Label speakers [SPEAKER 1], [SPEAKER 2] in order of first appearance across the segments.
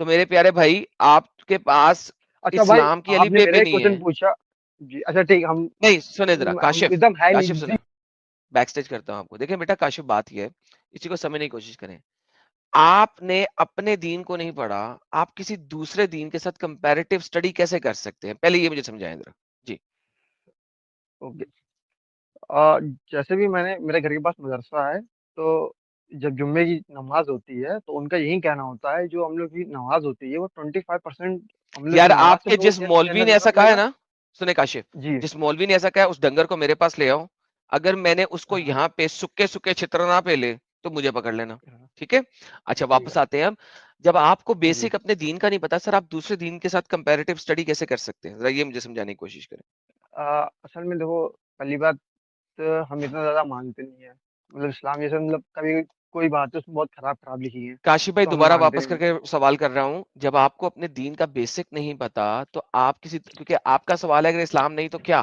[SPEAKER 1] تو میرے پیارے بھائی آپ کے پاس
[SPEAKER 2] اچھا بھائی
[SPEAKER 1] اسلام کی
[SPEAKER 2] آپ
[SPEAKER 1] الف
[SPEAKER 2] نے
[SPEAKER 1] بے
[SPEAKER 2] میرا
[SPEAKER 1] پہ
[SPEAKER 2] ایک
[SPEAKER 1] نہیں
[SPEAKER 2] کوشچن
[SPEAKER 1] ہے.
[SPEAKER 2] پوچھا جی اچھا ٹھیک
[SPEAKER 1] نہیں سنے ذرا
[SPEAKER 2] ہم
[SPEAKER 1] کاشف
[SPEAKER 2] ایک دم ہے نہیں
[SPEAKER 1] کاشف
[SPEAKER 2] جی
[SPEAKER 1] سنا بیک اسٹیج کرتا ہوں آپ کو. دیکھیں بیٹا کاشف بات یہ ہے اسی کو سمجھنے کی کوشش کریں. آپ نے اپنے دین کو نہیں پڑھا, آپ کسی دوسرے دین کے ساتھ کمپیریٹیو اسٹڈی کیسے کر سکتے ہیں؟ پہلے یہ مجھے سمجھائیں ذرا. جی
[SPEAKER 2] اوکے جیسے بھی میرے گھر کے پاس مدرسہ ہے تو جب جمعے کی نماز ہوتی ہے تو ان کا یہی کہنا ہوتا ہے جو ہم لوگ کی نماز ہوتی ہے وہ 25% ہم لوگ
[SPEAKER 1] یار
[SPEAKER 2] کی نماز
[SPEAKER 1] آپ
[SPEAKER 2] سے
[SPEAKER 1] کے
[SPEAKER 2] ہم لوگ
[SPEAKER 1] جس
[SPEAKER 2] کو
[SPEAKER 1] مولوی
[SPEAKER 2] جنت
[SPEAKER 1] نے
[SPEAKER 2] میں
[SPEAKER 1] ایسا
[SPEAKER 2] داخلے
[SPEAKER 1] کہا ہے
[SPEAKER 2] گا
[SPEAKER 1] نا, سنے کاشف,
[SPEAKER 2] جی
[SPEAKER 1] جس مولوی نے ایسا کہا ہے اس ڈنگر کو میرے پاس لے آؤ. اگر میں نے اس کو
[SPEAKER 2] ہاں
[SPEAKER 1] یہاں پہ سکے سکے چھتر نہ پہ لے تو مجھے پکڑ لینا.
[SPEAKER 2] ہاں،
[SPEAKER 1] ٹھیک ہے. اچھا
[SPEAKER 2] ٹھیک
[SPEAKER 1] واپس آتے ہیں. اب جب آپ کو
[SPEAKER 2] ہے جی
[SPEAKER 1] بیسک اپنے دین کا نہیں پتا سر, آپ دوسرے دین کے ساتھ کمپیریٹیو اسٹڈی کیسے کر سکتے ہیں؟ ذرا یہ مجھے سمجھانے کی کوشش کریں.
[SPEAKER 2] اصل میں دیکھو پہلی بات ہم اتنا زیادہ مانتے نہیں ہیں مطلب اسلام جیسے مطلب کبھی کوئی بات ہے اس میں بہت خراب خراب لکھی ہے
[SPEAKER 1] کاشف بھائی
[SPEAKER 2] تو ہم
[SPEAKER 1] دوبارہ
[SPEAKER 2] مانتے
[SPEAKER 1] واپس کر
[SPEAKER 2] نہیں
[SPEAKER 1] کے سوال کر رہا ہوں, جب آپ کو اپنے دین کا بیسک نہیں پتا تو آپ کسی, کیونکہ آپ کا سوال ہے اگر اسلام نہیں تو کیا,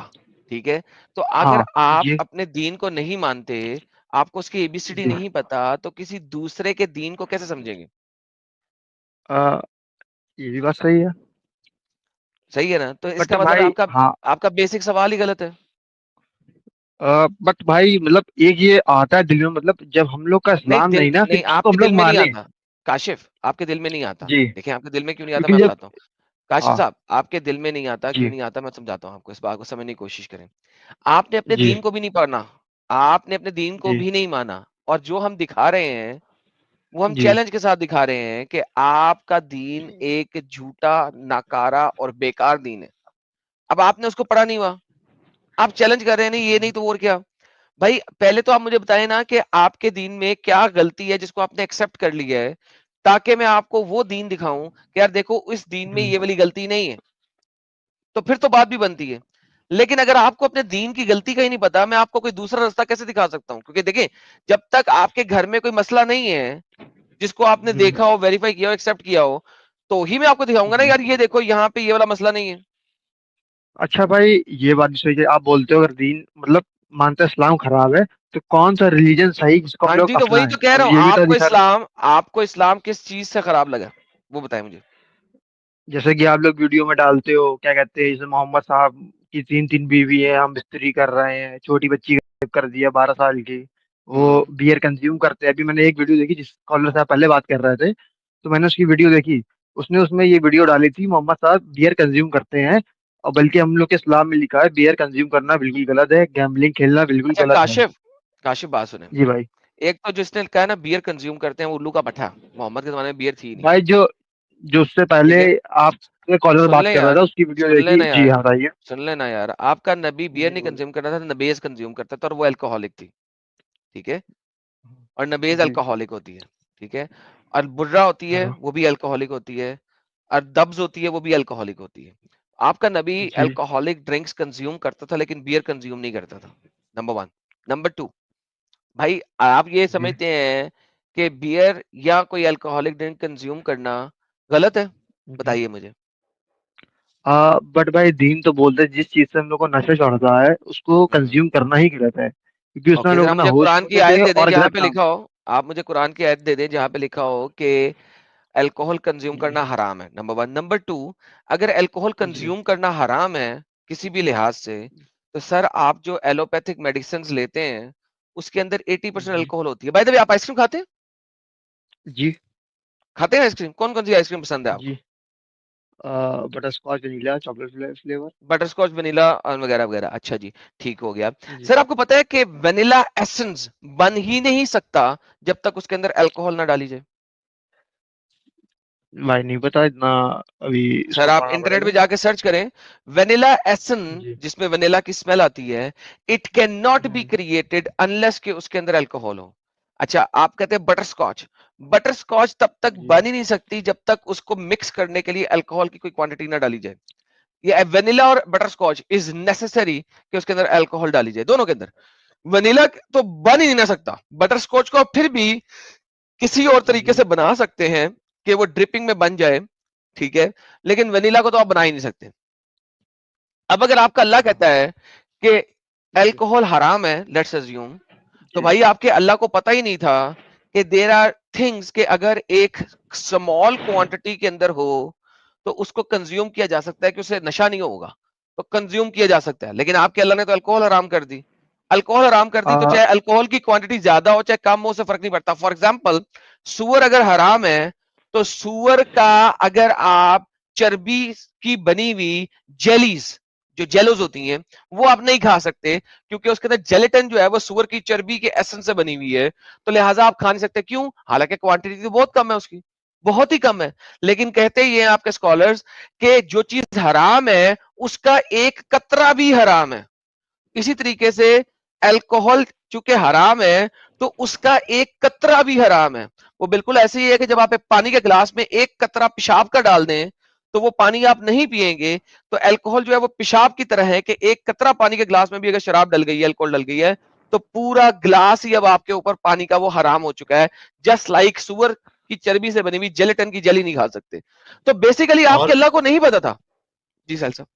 [SPEAKER 1] ٹھیک ہے, تو اگر
[SPEAKER 2] ہاں
[SPEAKER 1] آپ
[SPEAKER 2] جی
[SPEAKER 1] اپنے دین کو نہیں مانتے, آپ کو اس کی ABCD
[SPEAKER 2] جی
[SPEAKER 1] نہیں پتا, تو کسی دوسرے کے دین کو کیسے سمجھیں گے؟
[SPEAKER 2] یہ بھی بات صحیح ہے
[SPEAKER 1] صحیح ہے نا؟ تو اس
[SPEAKER 2] بٹ
[SPEAKER 1] کا مطلب
[SPEAKER 2] بھائی ہاں
[SPEAKER 1] آپ کا بیسک سوال ہی غلط ہے.
[SPEAKER 2] بٹ بھائی مطلب ایک یہ آتا ہے دل میں مطلب جب ہم لوگ کا اسلام نہیں نا پھر
[SPEAKER 1] نہیں
[SPEAKER 2] اس
[SPEAKER 1] آپ
[SPEAKER 2] کو
[SPEAKER 1] کے
[SPEAKER 2] ہم
[SPEAKER 1] دل
[SPEAKER 2] لوگ
[SPEAKER 1] میں نہیں
[SPEAKER 2] مانیں
[SPEAKER 1] آتا. کاشف آپ کے دل میں نہیں آتا.
[SPEAKER 2] جی
[SPEAKER 1] دیکھیں آپ کے دل میں کیوں نہیں آتا
[SPEAKER 2] کیونکہ
[SPEAKER 1] میں
[SPEAKER 2] جب
[SPEAKER 1] بتاتا ہوں. کاشف
[SPEAKER 2] ہاں
[SPEAKER 1] صاحب آپ کے دل میں نہیں آتا, کیوں
[SPEAKER 2] جی
[SPEAKER 1] نہیں آتا میں سمجھاتا ہوں آپ کو, اس بات کو سمجھنے کی کوشش کریں. آپ نے اپنے
[SPEAKER 2] جی
[SPEAKER 1] دین کو بھی نہیں پڑھنا, آپ نے اپنے دین کو
[SPEAKER 2] جی
[SPEAKER 1] بھی نہیں مانا, اور جو ہم دکھا رہے ہیں وہ ہم
[SPEAKER 2] جی
[SPEAKER 1] چیلنج کے ساتھ دکھا رہے ہیں کہ آپ کا دین ایک جھوٹا, ناکارہ اور بیکار دین ہے. اب آپ نے اس کو پڑھا نہیں ہوا, آپ چیلنج کر رہے ہیں نہیں یہ نہیں تو اور کیا. بھائی پہلے تو آپ مجھے بتائیں نا کہ آپ کے دین میں کیا غلطی ہے جس کو آپ نے ایکسپٹ کر لیا ہے, تاکہ میں آپ کو وہ دین دکھاؤں کہ یار دیکھو اس دین میں یہ والی غلطی نہیں ہے, تو پھر تو بات بھی بنتی ہے. لیکن اگر آپ کو اپنے دین کی غلطی کا ہی نہیں پتا, میں آپ کو کوئی دوسرا راستہ کیسے دکھا سکتا ہوں؟ کیونکہ دیکھیں جب تک آپ کے گھر میں کوئی مسئلہ نہیں ہے جس کو آپ نے دیکھا ہو, ویریفائی کیا ہو, ایکسپٹ کیا ہو, تو ہی میں آپ کو دکھاؤں گا نا
[SPEAKER 2] جی
[SPEAKER 1] یار یہ دیکھو یہاں پہ یہ والا مسئلہ نہیں ہے.
[SPEAKER 2] اچھا بھائی یہ بات بھی صحیح ہے آپ بولتے ہو اگر دین مطلب مانتے اسلام خراب ہے تو کون سا ریلیجن صحیح جس کو ہم
[SPEAKER 1] ہاں
[SPEAKER 2] لوگ
[SPEAKER 1] جی تو وہی
[SPEAKER 2] اپنائیں
[SPEAKER 1] تو کہہ رہا
[SPEAKER 2] اب
[SPEAKER 1] ہوں,
[SPEAKER 2] یہ بھی تو دکھا
[SPEAKER 1] آپ کو اسلام کس چیز سے خراب لگا وہ بتائیں مجھے.
[SPEAKER 2] جیسے کہ آپ لوگ ویڈیو میں ڈالتے ہو کیا کہتے ہیں جیسے محمد صاحب کی 3 بیوی ہیں ہم بستری کر رہے ہیں, چھوٹی بچی کا کر دیا 12 سال کی, وہ بیئر کنزیوم کرتے ہیں. ابھی میں نے ایک ویڈیو دیکھی جس کالر صاحب پہلے بات کر رہے تھے تو میں نے اس کی ویڈیو دیکھی, اس میں یہ ویڈیو ڈالی تھی محمد صاحب بیئر کنزیوم کرتے ہیں, اور بلکہ ہم لوگ کے اسلام میں لکھا ہے بیئر کنزیوم کرنا بالکل غلط ہے, گیمبلنگ کھیلنا بالکل
[SPEAKER 1] اچھا
[SPEAKER 2] غلط ہے.
[SPEAKER 1] کاشف بات سنیں,
[SPEAKER 2] جی بھائی
[SPEAKER 1] ایک تو جس نے کہا نا بیئر کنزیوم کرتے ہیں وہ الو کا پٹھا, محمد کے زمانے میں بیئر تھی نہیں.
[SPEAKER 2] بھائی جو اس سے
[SPEAKER 1] ٹھیک
[SPEAKER 2] پہلے
[SPEAKER 1] ہے
[SPEAKER 2] آپ کے کالر
[SPEAKER 1] سن
[SPEAKER 2] بات
[SPEAKER 1] لیں
[SPEAKER 2] کر رہا
[SPEAKER 1] یار,
[SPEAKER 2] تھا اس کی ویڈیو
[SPEAKER 1] سن
[SPEAKER 2] دیکھی
[SPEAKER 1] لینا
[SPEAKER 2] جی
[SPEAKER 1] یار,
[SPEAKER 2] ہاں بتائیے
[SPEAKER 1] سن لینا یار. آپ کا نبی بیئر
[SPEAKER 2] جی
[SPEAKER 1] نہیں
[SPEAKER 2] بولے
[SPEAKER 1] کنزیوم کرتا تھا, نبیز کنزیوم کرتا تھا, اور وہ الکوہولک تھی. ٹھیک ہے, اور نبیز
[SPEAKER 2] جی
[SPEAKER 1] الکوہولک ہوتی ہے. ٹھیک ہے, اور برا ہوتی ہے
[SPEAKER 2] ہاں
[SPEAKER 1] وہ بھی الکوہولک ہوتی ہے, اور دبز ہوتی ہے وہ بھی الکوہولک ہوتی ہے. آپ کا نبی
[SPEAKER 2] جی
[SPEAKER 1] الکوہولک ڈرنکس کنزیوم کرتا تھا لیکن بیئر کنزیوم نہیں کرتا تھا. نمبر 1. نمبر 2, بھائی آپ یہ
[SPEAKER 2] جی
[SPEAKER 1] سمجھتے ہیں کہ بیئر یا کوئی الکوہولک ڈرنک کنزیوم کرنا غلط ہے؟
[SPEAKER 2] جی
[SPEAKER 1] بتائیے مجھے.
[SPEAKER 2] بٹ بھائی دین تو بولتے ہیں جس چیز سے ہم لوگ کو نشہ چڑھتا ہے اس کو کنزیوم کرنا ہی غلط ہے کیونکہ اس میں ہم
[SPEAKER 1] اوکے
[SPEAKER 2] لوگ
[SPEAKER 1] ذرا
[SPEAKER 2] اپنا
[SPEAKER 1] مجھے
[SPEAKER 2] ہوش
[SPEAKER 1] قرآن
[SPEAKER 2] کھو
[SPEAKER 1] کی
[SPEAKER 2] دیتے ہیں
[SPEAKER 1] آیت دے دیں
[SPEAKER 2] اور
[SPEAKER 1] جہاں
[SPEAKER 2] غلط
[SPEAKER 1] پہ
[SPEAKER 2] کام.
[SPEAKER 1] لکھا ہو, آپ مجھے قرآن کی آیت دے دیں جہاں پہ لکھا ہو کہ الکوہل کنزیوم
[SPEAKER 2] جی
[SPEAKER 1] کرنا حرام ہے. نمبر 1. نمبر 2, اگر الکوہل
[SPEAKER 2] جی
[SPEAKER 1] کنزیوم کرنا حرام ہے کسی بھی لحاظ سے, تو سر آپ جو ایلوپیتھک میڈیسنز لیتے ہیں اس کے اندر 80%
[SPEAKER 2] جی
[SPEAKER 1] الکوہل ہوتی ہے. بائی دا وے آپ آئس کریم کھاتے ہیں؟
[SPEAKER 2] جی
[SPEAKER 1] کھاتے ہیں آئس کریم؟ کون کون سی آئس کریم پسند ہے آپ کو؟
[SPEAKER 2] جی butterscotch vanilla chocolate flavour
[SPEAKER 1] butterscotch vanilla وغیرہ وغیرہ. اچھا جی ٹھیک ہو گیا.
[SPEAKER 2] جی
[SPEAKER 1] سر آپ کو پتا ہے کہ ونیلا ایسنس بن ہی نہیں سکتا جب تک اس کے اندر الکوہل نہ ڈالی جائے.
[SPEAKER 2] بھائی نہیں پتا اتنا ابھی اس
[SPEAKER 1] سر
[SPEAKER 2] کو
[SPEAKER 1] آپ
[SPEAKER 2] پڑھنا پڑے
[SPEAKER 1] انٹرنیٹ
[SPEAKER 2] گا.
[SPEAKER 1] پہ جا کے سرچ کریں ونیلا ایسن,
[SPEAKER 2] جی
[SPEAKER 1] جس میں ونیلا کی اسمیل آتی ہے, it can not be created unless کہ اس کے اندر الکوہول ہو. اچھا آپ کہتے ہیں بٹر اسکاچ, بٹر اسکاچ تب تک
[SPEAKER 2] جی
[SPEAKER 1] بن ہی نہیں سکتی جب تک اس کو مکس کرنے کے لیے الکوہول کی کوئی کوانٹٹی نہ ڈالی جائے. یہ ونیلا اور بٹر اسکاچ از نیسیسری کہ اس کے اندر الکوہول ڈالی جائے, دونوں کے اندر. ونیلا تو بن ہی نہیں سکتا, بٹر اسکاچ کو پھر بھی کسی اور طریقے
[SPEAKER 2] جی
[SPEAKER 1] سے بنا سکتے ہیں کہ وہ ڈرپنگ میں بن جائے. ٹھیک ہے, لیکن ونیلا کو تو آپ بنا ہی نہیں سکتے. اب اگر آپ کا اللہ کہتا ہے کہ
[SPEAKER 2] جی
[SPEAKER 1] الکوہل حرام ہے, لیٹس اسیوم, تو
[SPEAKER 2] جی
[SPEAKER 1] بھائی آپ کے اللہ کو پتہ ہی نہیں تھا کہ دیر آر تھنگس کہ اگر ایک اسمال کوانٹٹی کے اندر ہو تو اس کو کنزیوم کیا جا سکتا ہے کہ اسے نشہ نہیں ہوگا تو کنزیوم کیا جا سکتا ہے. لیکن آپ کے اللہ نے تو الکوہل حرام کر دی. الکوہل حرام کر دی تو چاہے الکوہل کی کوانٹٹی زیادہ ہو چاہے کم ہو اسے فرق نہیں پڑتا. فار ایگزامپل سور اگر حرام ہے تو سور کا اگر آپ چربی کی بنی ہوئی جیلیز جو جیلوز ہوتی ہیں وہ آپ نہیں کھا سکتے کیونکہ اس کے اندر جیلیٹن جو ہے وہ سور کی چربی کے ایسنس سے بنی ہوئی ہے تو لہٰذا آپ کھا نہیں سکتے. کیوں؟ حالانکہ کوانٹٹی تو بہت کم ہے اس کی, بہت ہی کم ہے. لیکن کہتے یہ ہیں آپ کے اسکالرز کہ جو چیز حرام ہے اس کا ایک قطرہ بھی حرام ہے. اسی طریقے سے الکوہل چونکہ حرام ہے تو اس کا ایک قطرہ بھی حرام ہے. وہ بالکل ایسے ہی ہے کہ جب آپ پانی کے گلاس میں ایک قطرہ پیشاب کا ڈال دیں تو وہ پانی آپ نہیں پیئیں گے. تو الکوہل جو ہے وہ پیشاب کی طرح ہے کہ ایک قطرہ پانی کے گلاس میں بھی اگر شراب ڈل گئی ہے, الکوہل ڈل گئی ہے تو پورا گلاس ہی اب آپ کے اوپر پانی کا وہ حرام ہو چکا ہے. جسٹ لائک سور کی چربی سے بنی ہوئی جیلیٹن کی جیلی نہیں کھا سکتے. تو بیسیکلی آپ
[SPEAKER 3] اور
[SPEAKER 1] کے اللہ کو نہیں پتا تھا. جی سہیل صاحب.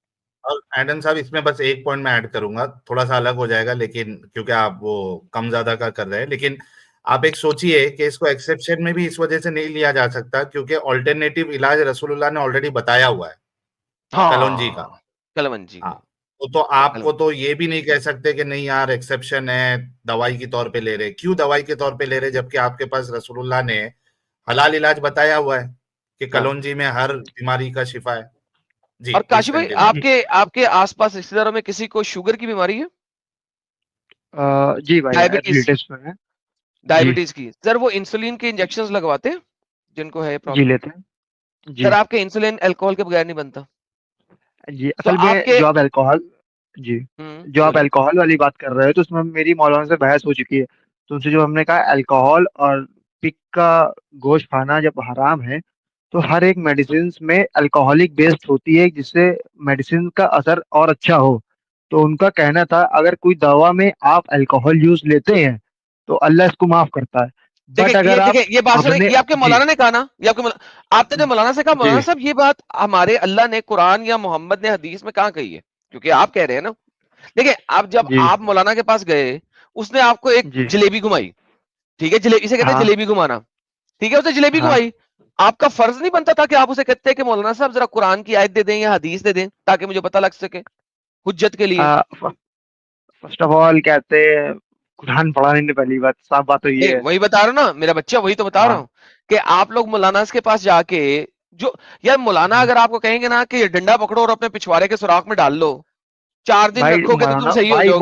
[SPEAKER 3] اور ایڈم صاحب اس میں بس ایک پوائنٹ میں ایڈ کروں گا, تھوڑا سا الگ ہو جائے گا لیکن کیونکہ آپ وہ کم زیادہ کا کر رہے ہیں, لیکن آپ ایک سوچئے کہ اس کو ایکسیپشن میں بھی اس وجہ سے نہیں لیا جا سکتا کیونکہ آلٹرنیٹیو علاج رسول اللہ نے آلریڈی بتایا ہوا ہے کلونجی کا.
[SPEAKER 1] کلونجی
[SPEAKER 3] ہاں تو آپ کو تو یہ بھی نہیں کہہ سکتے کہ نہیں یار ایکسیپشن ہے دوائی کے طور پہ لے رہے. کیوں دوائی کے طور پہ لے رہے جبکہ آپ کے پاس رسول اللہ نے حلال علاج بتایا ہوا ہے کہ کلونجی میں ہر بیماری کا شفا ہے. جی
[SPEAKER 1] اور کاشف بھائی آپ کے آس پاس رشتے داروں میں کسی کو شوگر کی بیماری ہے؟
[SPEAKER 2] جی بھائی ریلیٹیوز میں ہے.
[SPEAKER 1] ڈائبٹیز کی سر وہ انسولین کے انجیکشنز لگواتے ہیں جن کو ہے
[SPEAKER 2] جی
[SPEAKER 1] پرابلم؟
[SPEAKER 2] لیتے ہیں جی.
[SPEAKER 1] سر آپ کے انسولین الکوہل کے بغیر نہیں بنتا.
[SPEAKER 2] جی اصل میں جو آپ الکوہل جی جو آپ الکوہل والی بات کر رہے ہیں تو اس میں میری مولانا سے بحث ہو چکی ہے. تو ان سے جو ہم نے کہا الکوہل اور پک کا گوشت کھانا جب حرام ہے تو ہر ایک میڈیسنز میں الکوہلک بیسڈ ہوتی ہے جس سے میڈیسن کا اثر اور اچھا ہو. تو ان کا کہنا تھا اگر کوئی دوا میں آپ الکوہل یوز لیتے ہیں تو اللہ اس کو معاف کرتا ہے. بٹ اگر آپ
[SPEAKER 1] یہ بات سنیں, یہ آپ کے مولانا نے کہا نا, یہ آپ نے جو مولانا سے کہا مولانا صاحب یہ بات ہمارے اللہ نے قرآن یا محمد نے حدیث میں کہاں کہی ہے؟ کیونکہ آپ کہہ رہے ہیں نا. دیکھیں آپ جب آپ مولانا کے پاس گئے اس نے آپ کو ایک جلیبی گھمائی, ٹھیک ہے, اسے کہتے ہیں جلیبی گھمانا, ٹھیک ہے, اسے جلیبی گھمائی. آپ کا فرض نہیں بنتا تھا کہ آپ اسے کہتے ہیں کہ مولانا صاحب ذرا قرآن کی آیت دے دیں یا حدیث دے دیں تاکہ مجھے پتہ لگ سکے حجت کے لیے؟
[SPEAKER 2] فرسٹ آف آل کہتے ہیں قرآن پڑھا نہیں, پہلی بات صاف بات تو یہ ہے.
[SPEAKER 1] وہی بتا رہا ہوں نا میرا بچہ, وہی تو بتا رہا ہوں کہ آپ لوگ مولانا کے پاس جا کے جو یار مولانا اگر آپ کو کہیں گے نا کہ یہ ڈنڈا پکڑو اور اپنے پچھوارے کے سوراخ میں ڈال لو 4 دن رکھو گے تو تم صحیح ہو جاؤ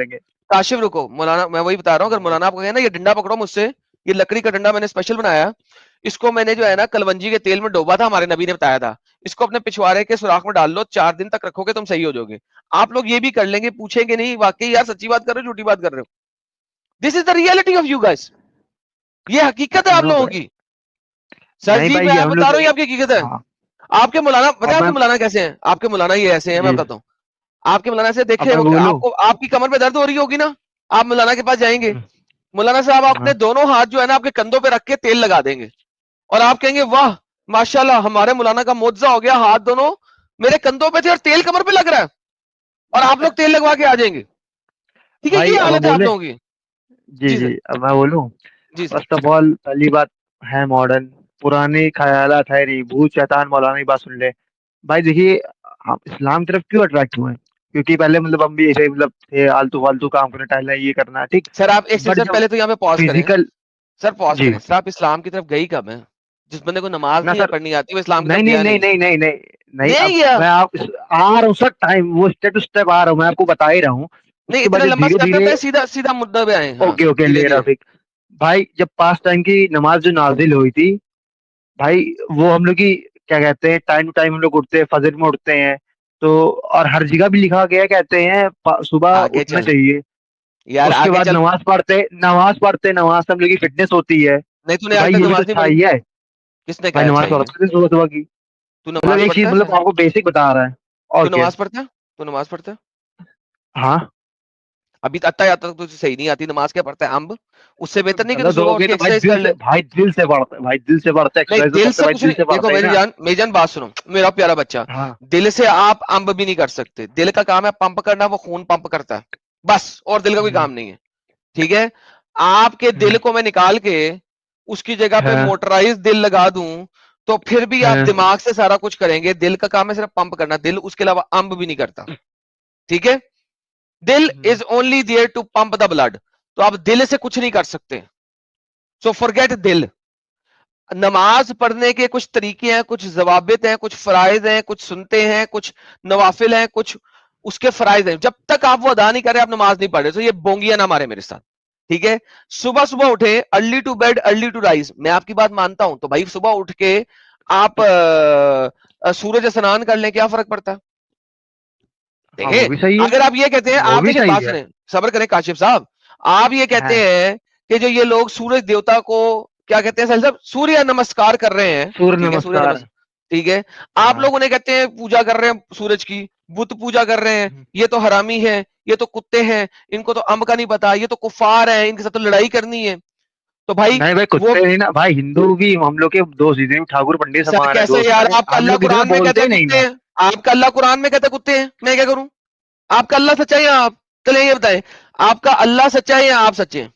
[SPEAKER 1] گے. کاشف رکو مولانا, میں وہی بتا رہا ہوں. اگر مولانا آپ کو کہیں نا یہ ڈنڈا پکڑو مجھ سے, یہ لکڑی کا ڈنڈا میں نے اسپیشل بنایا, اس کو میں نے جو ہے نا کلونجی کے تیل میں ڈوبا تھا, ہمارے نبی نے بتایا تھا, اس کو اپنے پچھوارے کے سوراخ میں ڈال لو 4 دن تک رکھو گے تم صحیح ہو جاؤ گے. آپ لوگ یہ بھی کر لیں گے, پوچھیں گے نہیں واقعی یار سچی بات کر رہے ہو جھوٹی بات کر رہے ہو. This is the reality of you guys, یہ حقیقت ہے آپ لوگوں کی. سر جی میں بتا رہا ہوں یہ آپ کی حقیقت ہے. آپ کے مولانا پتہ ہے آپ کے مولانا کیسے ہیں؟ آپ کے مولانا یہ ایسے ہیں, میں بتاتا ہوں. آپ کے مولانا سے دیکھیں آپ کو آپ کی کمر پہ درد ہو رہی ہوگی نا, آپ مولانا کے پاس جائیں گے, مولانا صاحب آپ اپنے دونوں ہاتھ جو ہے نا آپ کے کندھوں پہ رکھ کے تیل لگا دیں گے اور آپ کہیں گے واہ ماشاءاللہ ہمارے مولانا کا معجزہ ہو گیا, ہاتھ دونوں میرے کندھوں پہ تھے اور تیل کمر پہ لگ رہا ہے, اور آپ لوگ تیل لگوا کے آ جائیں گے. ٹھیک ہے, یہ حالت ہے آپ لوگوں کی.
[SPEAKER 2] جی اب میں بولوں.
[SPEAKER 1] جی
[SPEAKER 2] فرسٹ آف آل پہلی بات ہے ماڈرن پرانے خیالات ہے نہیں, بھوت شیطان مولانا کی بات سن لے بھائی. دیکھیے ہم اسلام طرف کیوں اٹریکٹ ہوئے ہیں, کیونکہ پہلے مطلب ہم بھی ایسے مطلب تھے آلتو فالتو کام کرنا, ٹہلنا, یہ کرنا, ٹھیک.
[SPEAKER 1] سر آپ ایک سر پہلے تو یہاں پہ پاز کریں, سر پاز کریں. سر آپ اسلام کی طرف گئی کب ہے؟ جس بندے کو نماز نہیں پڑھنی آتی وہ اسلام کی طرف گیا نہیں.
[SPEAKER 2] میں آپ آ رہا ہوں سر, ٹائم وہ اسٹیپ ٹو اسٹیپ آ رہا ہوں, میں آپ کو بتا ہی رہا ہوں.
[SPEAKER 1] نہیں اتنا لمبا اسٹیپ ہے, سیدھا سیدھا مدعا پہ آئے.
[SPEAKER 2] اوکے لے رفیق بھائی, جب 5 ٹائم کی نماز جو نازل ہوئی تھی بھائی, وہ ہم لوگ کی کیا کہتے ہیں ٹائم ٹو ٹائم ہم لوگ اٹھتے ہیں, فجر میں اٹھتے ہیں تو, اور ہر جگہ بھی لکھا گیا کہتے ہیں صبح اٹھنا چاہیے. اس کے بعد نماز پڑھتے نماز سے ہم لوگ کی فٹنس ہوتی ہے. بھائی یہ بھی تو اچھائی ہے,
[SPEAKER 1] کس نے کہا
[SPEAKER 2] نماز پڑھتے صبح صبح کی, مطلب ایک چیز مطلب آپ کو بیسک بتا رہا ہے.
[SPEAKER 1] تو نماز پڑھتا ہے, تو نماز پڑھتا ہے.
[SPEAKER 2] ہاں
[SPEAKER 1] ابھی تک تو صحیح نہیں آتی نماز, کیا پڑھتا ہے امب, اس سے بہتر نہیں کہ صبح اٹھ کے ایکسرسائز کر لے.
[SPEAKER 2] بھائی دل سے پڑھتا ہے, بھائی دل سے پڑھتا ہے,
[SPEAKER 1] دل سے کچھ نہیں. دیکھو میری جان بات سنو, میرا پیارا بچہ, دل سے آپ امب بھی نہیں کر سکتے. دل کا کام ہے پمپ کرنا, وہ خون پمپ کرتا ہے بس, اور دل کا کوئی کام نہیں ہے. ٹھیک ہے, آپ کے دل کو میں نکال کے اس کی جگہ پہ موٹرائز دل لگا دوں تو پھر بھی آپ دماغ سے سارا کچھ کریں گے. دل کا کام ہے صرف پمپ کرنا, دل اس کے علاوہ امب بھی نہیں کرتا. ٹھیک ہے, دل is only there to pump the blood. تو آپ دل سے کچھ نہیں کر سکتے. سو فارگیٹ دل. نماز پڑھنے کے کچھ طریقے ہیں, کچھ ضوابط ہیں, کچھ فرائض ہیں, کچھ سنتے ہیں, کچھ نوافل ہیں, کچھ اس کے فرائض ہیں. جب تک آپ وہ ادا نہیں کر رہے آپ نماز نہیں پڑھ رہے. تو یہ بونگیاں نہ مارے میرے ساتھ. ٹھیک ہے, صبح صبح اٹھے, early to bed early to rise. میں آپ کی بات مانتا ہوں. تو بھائی صبح اٹھ کے آپ سورج اسنان کر لیں, کیا فرق پڑتا ہے؟ دیکھیں, اگر آپ یہ کہتے ہیں, آپ دیکھیں بات سنیں, صبر کریں کاشف صاحب, آپ یہ کہتے ہیں کہ جو یہ لوگ سورج دیوتا کو کیا کہتے ہیں صاحب, سوریہ نمسکار کر رہے ہیں. ٹھیک ہے, آپ لوگ انہیں کہتے ہیں پوجا کر رہے ہیں سورج کی, بت پوجا کر رہے ہیں, یہ تو حرامی ہے, یہ تو کتے ہیں, ان کو تو امب کا نہیں پتا, یہ تو کفار ہیں, ان کے ساتھ تو لڑائی کرنی ہے. تو بھائی
[SPEAKER 2] نہیں بھائی کتے نہیں نا بھائی, ہندو بھی ہم لوگ کے دوست ہیں, ٹھاکر پنڈت سمان ہے,
[SPEAKER 1] کیسے یار, آپ کا اللہ قرآن میں کہتے ہیں کتے ہیں, آپ کا اللہ قرآن میں کہتے کتے ہیں, میں کیا کروں؟ آپ کا اللہ سچا ہے یا آپ؟ چلے یہ بتائیں, آپ کا اللہ سچا ہے یا آپ سچے ہیں؟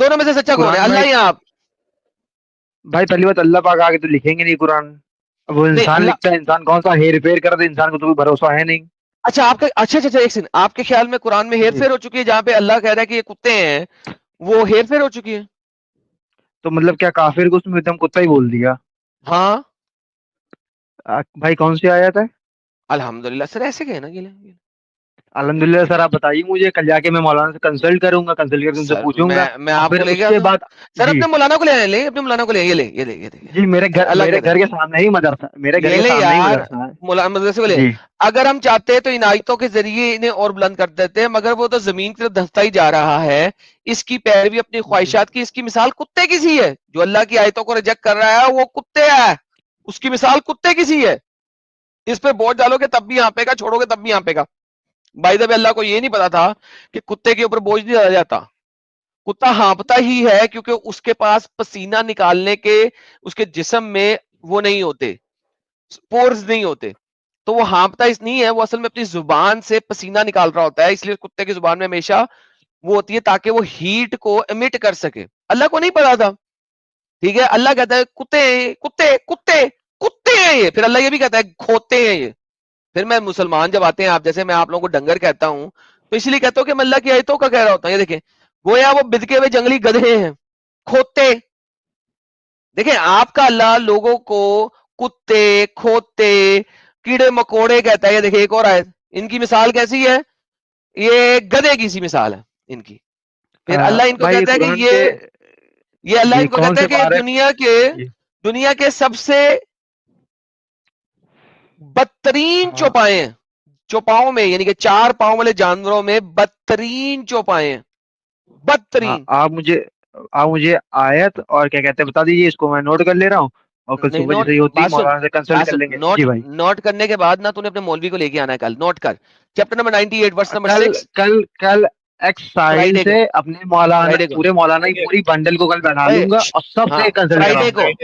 [SPEAKER 1] دونوں میں سے سچا کون ہے, اللہ یا آپ؟
[SPEAKER 2] بھائی پہلی بات اللہ پاک آگے تو لکھیں گے نہیں قرآن. اب وہ انسان لکھتا ہے, انسان کون سا ہیر پھیر کر دے, انسان کو تو کوئی بھروسہ ہے نہیں.
[SPEAKER 1] اچھا آپ کا, اچھا ایک سن, آپ کے خیال میں قرآن میں ہیر پھیر ہو چکی ہے جہاں پہ اللہ کہہ رہا ہے کہ یہ کتے ہیں, وہ ہیر پھیر ہو چکی ہے؟
[SPEAKER 2] تو مطلب کیا کافر کو اس میں ایک کتا ہی بول دیا؟
[SPEAKER 1] ہاں
[SPEAKER 2] بھائی کون سی آیت ہے؟
[SPEAKER 1] الحمدللہ سر, ایسے کہ نا یہ
[SPEAKER 2] الحمدللہ سر آپ بتائیے مجھے, کل جا کے میں مولانا سے کنسلٹ کروں گا, کنسلٹ کر کے ان سے پوچھوں گا.
[SPEAKER 1] میں آپ کو لے گیا سر, اپنے مولانا کو لے آئے, لے اپنے مولانا کو لے, یہ لے
[SPEAKER 2] جی میرے گھر کے سامنے ہی مدرسہ, میرے گھر کے سامنے ہی مدرسہ ہے.
[SPEAKER 1] مولانا مدرسے کو لے. اگر ہم چاہتے تو ان آیتوں کے ذریعے انہیں اور بلند کر دیتے ہیں, مگر وہ تو زمین کی طرف دھنستا ہی جا رہا ہے. اس کی پیروی اپنی خواہشات کی, اس کی مثال کتے کی سی ہے. جو اللہ کی آیتوں کو ریجیکٹ کر رہا ہے وہ کتے ہے, اس کی مثال کتے کی سی ہے. اس پہ بوجھ ڈالو گے تب بھی یہاں پہ گا, چھوڑو گے تب بھی یہاں پہ گا. بائی دا وے اللہ کو یہ نہیں پتا تھا کہ کتے کے اوپر بوجھ نہیں ڈالا جاتا. کتا ہانپتا ہی ہے کیونکہ اس کے پاس پسینہ نکالنے کے اس کے جسم میں وہ نہیں ہوتے, پورز نہیں ہوتے, تو وہ ہانپتا اس نہیں ہے, وہ اصل میں اپنی زبان سے پسینہ نکال رہا ہوتا ہے. اس لیے کتے کی زبان میں ہمیشہ وہ ہوتی ہے تاکہ وہ ہیٹ کو ایمٹ کر سکے. اللہ کو نہیں پتا تھا. ٹھیک ہے, اللہ کہتا ہے کتے کتے کتے کتے ہیں یہ, پھر اللہ یہ بھی کہتا ہے کھوتے ہیں یہ. پھر میں مسلمان جب آتے ہیں آپ جیسے, میں آپ لوگوں کو ڈنگر کہتا ہوں تو اس لیے کہتا ہوں کہ میں اللہ کی آیتوں کا کہہ رہا ہوتا ہوں. یہ دیکھیں گویا وہ بدکے ہوئے جنگلی گدھے ہیں, کھوتے. دیکھیں آپ کا اللہ لوگوں کو کتے, کھوتے, کیڑے مکوڑے کہتا ہے. یہ دیکھیں ایک اور آیت, ان کی مثال کیسی ہے, یہ گدھے کی سی مثال ہے ان کی. پھر اللہ ان کو کہتا ہے کہ یہ اللہ ان کو کہتا ہے کہ دنیا کے سب سے بدترین چوپائے, چوپاؤں میں یعنی کہ 4 پاؤں والے جانوروں میں بدترین چوپائے, بدترین.
[SPEAKER 2] آپ مجھے آیت اور کیا کہتے ہیں بتا دیجیے, اس کو میں نوٹ کر لے رہا ہوں, اور کل صبح جیسے ہوتی ہے مولانا سے کنسلٹ کر لیں گے. جی بھائی,
[SPEAKER 1] نوٹ کرنے کے بعد نا تو نے اپنے مولوی کو لے کے آنا ہے. کل نوٹ کر چیپٹر نمبر 98 ورس نمبر 6.
[SPEAKER 2] کل ایکسائل سے اپنے مولانا پورے مولانا کی پوری بنڈل کو کل بنا لوں گا اور سب سے کنسلٹ
[SPEAKER 1] فرائیڈے کو کل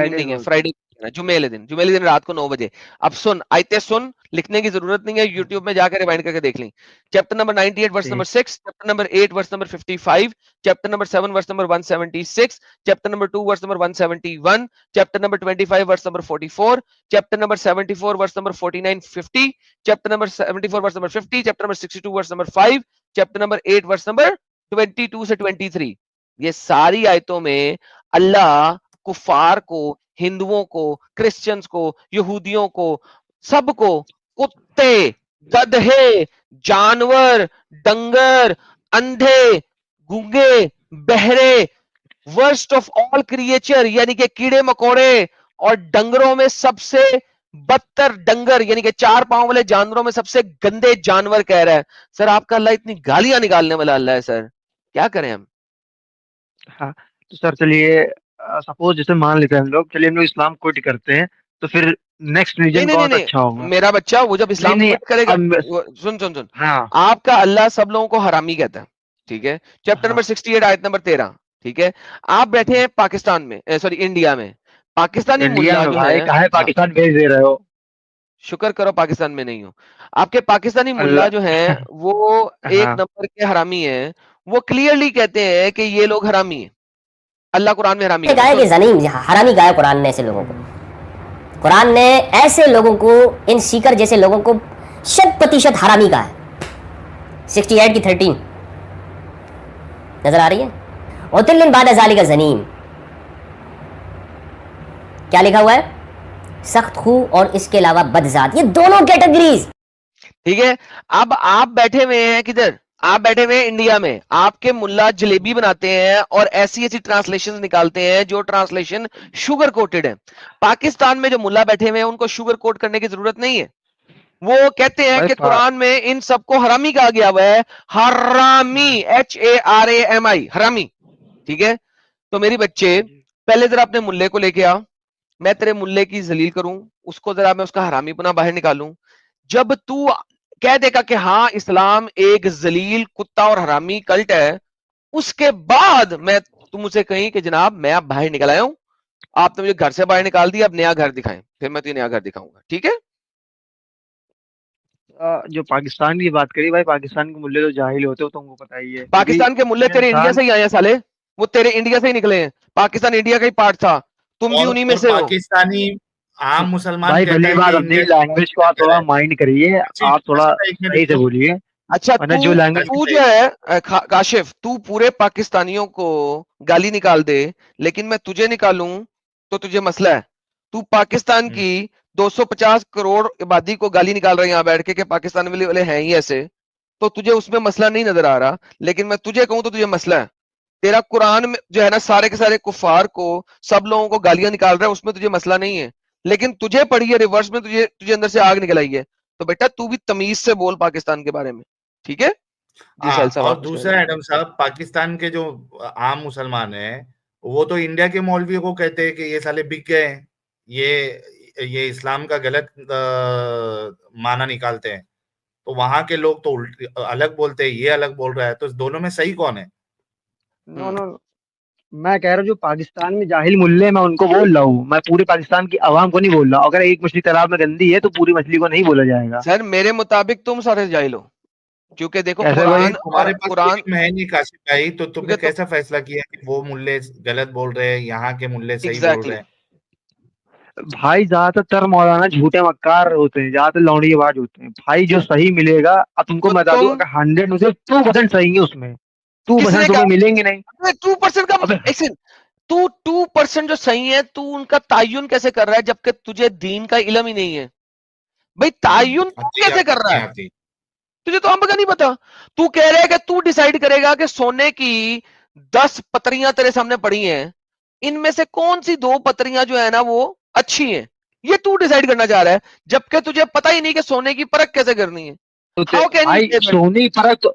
[SPEAKER 1] نہیں ہے, فرائیڈے جمعے دن رات کو 9 بجے. اب سن آیتیں سن, لکھنے کی ضرورت نہیں ہے, یوٹیوب میں جا کے ریوائنڈ کر کے دیکھ لیں. Chapter number 98 verse number 6, chapter number 8 verse number 55, chapter number 7 verse number 176, chapter number 2 verse number 171, chapter number 25 verse number 44, chapter number 74 verse number 49 50, chapter number 74 verse number 50, chapter number 62 verse number 5, chapter number 8 verse number 22 سے 23. یہ ساری آیتوں میں اللہ کفار کو, ہندوؤں کو, Christians کو, یہودیوں کو, سب کو کتے, گدھے, جانور, ڈنگر, اندھے, گونگے, بہرے, ورسٹ آف آل کریچر یعنی کہ کیڑے مکوڑے, اور ڈنگروں میں سب سے بدتر ڈنگر یعنی کہ 4 پاؤں والے جانوروں میں سب سے گندے جانور کہہ رہا ہے. سر آپ کا اللہ اتنی گالیاں نکالنے والا اللہ ہے سر, کیا کریں ہم؟
[SPEAKER 2] ہاں تو سر چلیے سپوز جیسے مان لیتے ہیں ہم لوگ, چلیے ہم لوگ اسلام کوئٹ کرتے ہیں, تو پھر نیکسٹ ریلیجن کون سا اچھا ہوگا؟
[SPEAKER 1] میرا بچہ وہ جب اسلام کوئٹ کرے گا, سن آپ کا اللہ سب لوگوں کو حرامی کہتا ہے. ٹھیک ہے, چیپٹر نمبر 68 آیت نمبر 13. ٹھیک ہے, آپ بیٹھے ہیں پاکستان میں, سوری انڈیا میں, پاکستانی ملا جو ہے
[SPEAKER 2] پاکستان بھیج دے رہے ہو,
[SPEAKER 1] شکر کرو پاکستان میں نہیں ہو. آپ کے پاکستانی ملا جو ہیں وہ ایک نمبر کے حرامی ہیں. وہ کلیئرلی کہتے ہیں کہ یہ لوگ حرامی ہیں. اللہ قرآن میں حرامی
[SPEAKER 4] کہا ہے کہ زنیم حرامی کہا ہے قرآن نے ایسے لوگوں کو. قرآن نے ایسے لوگوں کو, ان سیکر جیسے لوگوں کو 100% حرامی کہا ہے. 68 کی 13 نظر آ رہی ہے. عُتُلٍّ بَعْدَ ذَلِكَ زنیم کیا لکھا ہوا ہے؟ سخت خو اور اس کے علاوہ بدذات. یہ دونوں کیٹیگریز.
[SPEAKER 1] ٹھیک ہے. اب آپ بیٹھے ہوئے ہیں کدھر؟ آپ بیٹھے ہوئے ہیں انڈیا میں. آپ کے ملا جلیبی بناتے ہیں اور ایسی ایسی ٹرانسلیشن نکالتے ہیں جو ٹرانسلیشن شوگر کوٹڈ ہے. پاکستان میں جو ملا بیٹھے ہوئے ہیں ان کو شوگر کوٹ کرنے کی ضرورت نہیں ہے. وہ کہتے ہیں کہ قرآن میں ان سب کو حرامی کہا گیا ہوا ہے. حرامی, HARAMI, حرامی. ٹھیک ہے. تو میری بچے پہلے ذرا اپنے ملے کو لے کے آ, میں تیرے ملے کی ذلیل کروں, اس کو ذرا میں اس کا حرامی پنا باہر نکالوں. جب تو کہہ دے گا کہ ہاں اسلام ایک ذلیل کتا اور حرامی کلٹ ہے, اس کے بعد میں تم اسے کہیں کہ جناب میں اب باہر نکل آیا ہوں, آپ نے مجھے گھر سے باہر نکال دیا, اب نیا گھر دکھائیں, پھر میں تجھے نیا گھر دکھاؤں گا. ٹھیک ہے.
[SPEAKER 2] جو پاکستان کی بات کری بھائی, پاکستان کے ملے تو جاہل ہوتے ہو, تم کو پتہ ہی ہے.
[SPEAKER 1] پاکستان کے ملے تیرے انڈیا سے ہی آئے ہیں سالے, وہ تیرے انڈیا سے ہی نکلے ہیں. پاکستان انڈیا کا ہی پارٹ تھا, تم بھی انہی میں سے ہو.
[SPEAKER 3] پاکستانی عام مسلمان
[SPEAKER 2] بھائی
[SPEAKER 3] کہتا
[SPEAKER 2] پہلی
[SPEAKER 3] ہے
[SPEAKER 2] بات
[SPEAKER 3] کہ
[SPEAKER 2] اپنی
[SPEAKER 3] انڈیا
[SPEAKER 2] لینگویج کو آپ تھوڑا مائنڈ کریے, آپ تھوڑا صحیح سے بولیے.
[SPEAKER 1] اچھا
[SPEAKER 2] جو لینگویج
[SPEAKER 1] تو جو ہے کاشف, تو پورے پاکستانیوں کو گالی نکال دے, لیکن میں تجھے نکالوں تو تجھے مسئلہ ہے. تو پاکستان کی 250 کروڑ آبادی کو گالی نکال رہے ہیں یہاں بیٹھ کے کہ پاکستان والے ہیں ہی ایسے, تو تجھے اس میں مسئلہ نہیں نظر آ رہا. لیکن میں تجھے کہوں تو تجھے مسئلہ ہے. تیرا قرآن میں جو ہے نا سارے کے سارے کفار کو, سب لوگوں کو گالیاں نکال رہا ہے, اس میں تجھے مسئلہ نہیں ہے. لیکن تجھے پڑھی ہے ریورس میں, تجھے اندر سے آگ نکل آئی ہے. تو بیٹا تو بھی تمیز سے بول پاکستان کے بارے میں. ٹھیک ہے. جی سہیل صاحب.
[SPEAKER 3] اور دوسرا ایڈم صاحب, پاکستان کے جو عام مسلمان ہیں وہ تو انڈیا کے مولویوں کو کہتے ہیں کہ یہ سالے بک گئے ہیں, یہ اسلام کا غلط معنی نکالتے ہیں. تو وہاں کے لوگ تو الگ بولتے ہیں, یہ الگ بول رہا ہے. تو اس دونوں میں صحیح کون ہے؟
[SPEAKER 2] میں کہہ رہا ہوں جو پاکستان میں جاہل ملے میں ان کو بول رہا ہوں, میں پورے پاکستان کی عوام کو نہیں بول رہا. اگر ایک مچھلی تالاب میں گندی ہے تو پوری مچھلی کو نہیں بولا جائے گا.
[SPEAKER 1] سر میرے مطابق تم سارے جاہل ہو, کیونکہ دیکھو
[SPEAKER 2] قرآن
[SPEAKER 3] تمہارے پاس علم ہے نہیں کاشف بھائی, تو تم نے کیسا فیصلہ کیا کہ وہ ملے غلط بول رہے ہیں, یہاں کے ملے صحیح بول رہے ہیں؟
[SPEAKER 2] بھائی زیادہ تر مولانا جھوٹے مکار ہوتے ہیں, زیادہ تر لونڈی آواز ہوتے ہیں. بھائی جو صحیح ملے گا, اب تم کو بتا دوں اگر 100 میں سے 2% صحیح ہے, اس میں 2% تمہیں ملیں گے نہیں.
[SPEAKER 1] 2% کا 2% جو صحیح ہے, تو ان کا تعین کیسے کر رہا ہے جبکہ تجھے دین کا علم ہی نہیں ہے؟ بھائی تعین تو کیسے کر رہا ہے, تجھے تو ہم کا نہیں پتا. تو کہہ رہے کہ تو ڈیسائیڈ کرے گا کہ سونے کی 10 پتریاں تیرے سامنے پڑی ہیں, ان میں سے کون سی 2 پتریاں جو ہے نا وہ اچھی ہیں, یہ تو ڈیسائیڈ کرنا چاہ رہا ہے, جبکہ تجھے پتہ ہی نہیں کہ سونے کی پرکھ کیسے کرنی ہے.
[SPEAKER 2] سونے کی پرکھ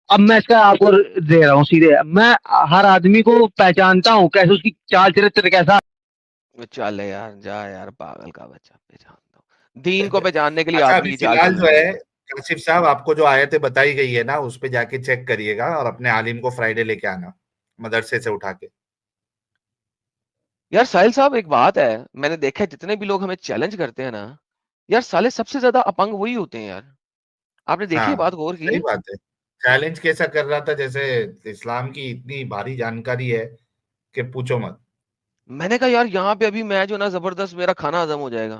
[SPEAKER 2] اب میں اس کا آپ کو دے رہا ہوں سیدھے, میں ہر آدمی کو پہچانتا ہوں کیسے اس کی چال چرتر کیسا.
[SPEAKER 1] چل یار جا یار, پاگل کا بچہ, پہچانتا ہوں. دین کو پہچاننے کے لیے
[SPEAKER 3] اچھا
[SPEAKER 1] آدمی
[SPEAKER 3] ابھی
[SPEAKER 1] کی
[SPEAKER 3] فی
[SPEAKER 1] چال
[SPEAKER 3] الحال جو
[SPEAKER 1] چلنا
[SPEAKER 3] ہے کاشف صاحب, آپ کو جو آیتیں بتائی گئی ہے نا اس پہ جا کے چیک کریے گا, اور اپنے عالم کو فرائیڈے لے کے آنا مدرسے سے اٹھا کے.
[SPEAKER 1] یار ساحل صاحب ایک بات ہے, میں نے دیکھا ہے جتنے بھی لوگ ہمیں چیلنج کرتے ہیں نا یار, سالے سب سے زیادہ اپنگ وہی ہوتے ہیں یار. آپ نے دیکھی بات غور کی؟
[SPEAKER 3] صحیح بات ہے. چیلنج کیسا کر رہا تھا جیسے اسلام کی اتنی بھاری جانکاری ہے کہ پوچھو مت.
[SPEAKER 1] میں نے کہا یار یہاں پہ ابھی میں جو نا زبردست میرا کھانا ہضم ہو جائے گا.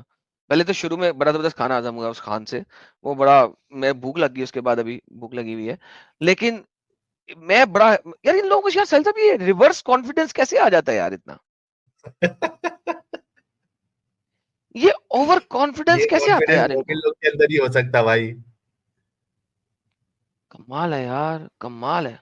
[SPEAKER 1] پہلے تو شروع میں بڑا زبردست کھانا ہضم ہوا اس خان سے, وہ بڑا میں بھوک لگ گئی, اس کے بعد ابھی بھوک لگی ہوئی ہے. لیکن میں بڑا یار ان لوگوں کو یار ساحل صاحب یہ ریورس کانفیڈنس کیسے آ جاتا ہے یار اتنا, یہ اوور کانفیڈنس کیسے آتا ہے یار ان کو؟
[SPEAKER 3] لوگ کے اندر ہی ہو سکتا بھائی.
[SPEAKER 1] کمال ہے یار, کمال ہے.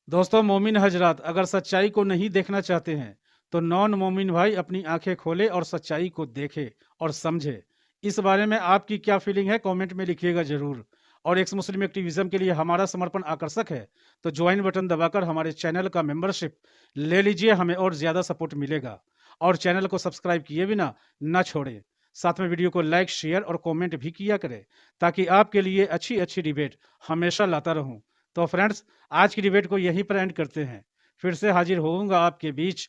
[SPEAKER 5] دوستوں مومن حضرات, اگر سچائی کو نہیں دیکھنا چاہتے ہیں تو نان مومن بھائی اپنی آنکھیں کھولے اور سچائی کو دیکھے اور سمجھے. اس بارے میں آپ کی کیا فیلنگ ہے کامنٹ میں لکھیے گا ضرور. اور ایکس مسلم ایکٹیویزم کے لیے ہمارا سمرپن آکرشک ہے, تو جوائن بٹن دبا کر ہمارے چینل کا ممبرشپ لے لیجئے, ہمیں اور زیادہ سپورٹ ملے گا. اور چینل کو سبسکرائب کیے بنا نہ چھوڑیں, ساتھ میں ویڈیو کو لائک شیئر اور کامنٹ بھی کیا کریں, تاکہ آپ کے لیے اچھی ڈیبیٹ ہمیشہ لاتا رہوں. تو فرینڈز آج کی ڈیبیٹ کو یہیں پر اینڈ کرتے ہیں, پھر سے حاضر ہوں گا آپ کے بیچ